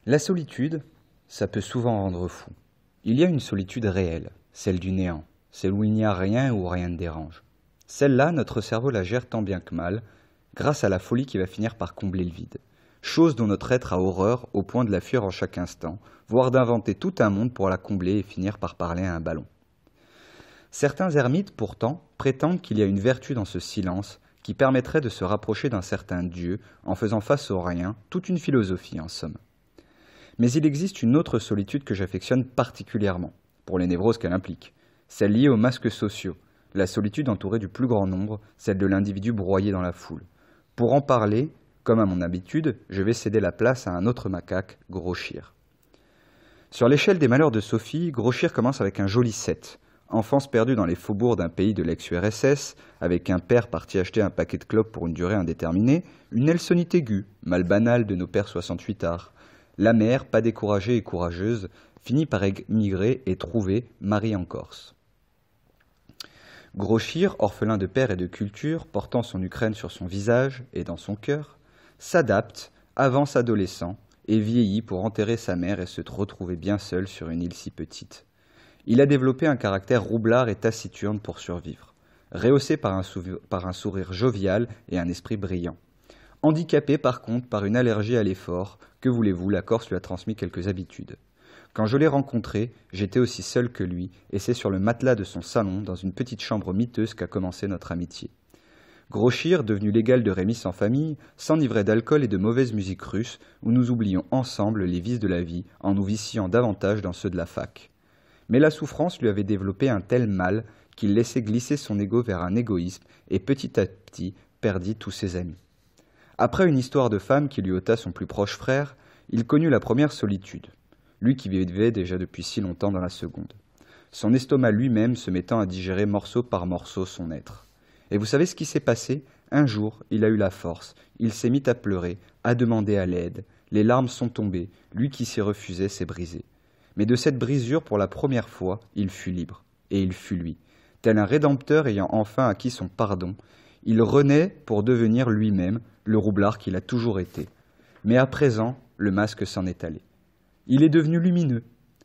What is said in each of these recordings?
La solitude, ça peut souvent rendre fou. Il y a une solitude réelle, celle du néant, celle où il n'y a rien et où rien ne dérange. Celle-là, notre cerveau la gère tant bien que mal, grâce à la folie qui va finir par combler le vide. Chose dont notre être a horreur au point de la fuir en chaque instant, voire d'inventer tout un monde pour la combler et finir par parler à un ballon. Certains ermites, pourtant, prétendent qu'il y a une vertu dans ce silence qui permettrait de se rapprocher d'un certain Dieu en faisant face au rien, toute une philosophie en somme. Mais il existe une autre solitude que j'affectionne particulièrement, pour les névroses qu'elle implique, celle liée aux masques sociaux, la solitude entourée du plus grand nombre, celle de l'individu broyé dans la foule. Pour en parler, comme à mon habitude, je vais céder la place à un autre macaque, Gros-Chir. Sur l'échelle des malheurs de Sophie, Gros-Chir commence avec un joli 7. Enfance perdue dans les faubourgs d'un pays de l'ex-URSS, avec un père parti acheter un paquet de clopes pour une durée indéterminée, une Nelsonite aiguë, mal banale de nos pères 68ards. La mère, pas découragée et courageuse, finit par émigrer et trouver Marie en Corse. Gros-Chir, orphelin de père et de culture, portant son Ukraine sur son visage et dans son cœur, s'adapte, avance adolescent et vieillit pour enterrer sa mère et se retrouver bien seul sur une île si petite. Il a développé un caractère roublard et taciturne pour survivre, rehaussé par un sourire jovial et un esprit brillant. Handicapé par contre par une allergie à l'effort, que voulez-vous, la Corse lui a transmis quelques habitudes. Quand je l'ai rencontré, j'étais aussi seul que lui, et c'est sur le matelas de son salon, dans une petite chambre miteuse, qu'a commencé notre amitié. Gros-Chir, devenu l'égal de Rémi sans famille, s'enivrait d'alcool et de mauvaise musique russe, où nous oublions ensemble les vices de la vie, en nous viciant davantage dans ceux de la fac. Mais la souffrance lui avait développé un tel mal qu'il laissait glisser son ego vers un égoïsme et petit à petit perdit tous ses amis. Après une histoire de femme qui lui ôta son plus proche frère, il connut la première solitude, lui qui vivait déjà depuis si longtemps dans la seconde, son estomac lui-même se mettant à digérer morceau par morceau son être. Et vous savez ce qui s'est passé ? Un jour, il a eu la force, il s'est mis à pleurer, à demander à l'aide, les larmes sont tombées, lui qui s'y refusait s'est brisé. Mais de cette brisure, pour la première fois, il fut libre, et il fut lui. Tel un rédempteur ayant enfin acquis son pardon, il renaît pour devenir lui-même le roublard qu'il a toujours été. Mais à présent, le masque s'en est allé. Il est devenu lumineux.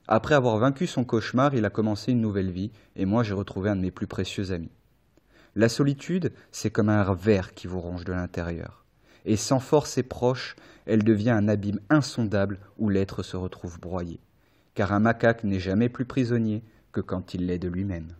Après avoir vaincu son cauchemar, il a commencé une nouvelle vie, et moi j'ai retrouvé un de mes plus précieux amis. La solitude, c'est comme un ver qui vous ronge de l'intérieur. Et sans force et proche, elle devient un abîme insondable où l'être se retrouve broyé. Car un macaque n'est jamais plus prisonnier que quand il l'est de lui-même.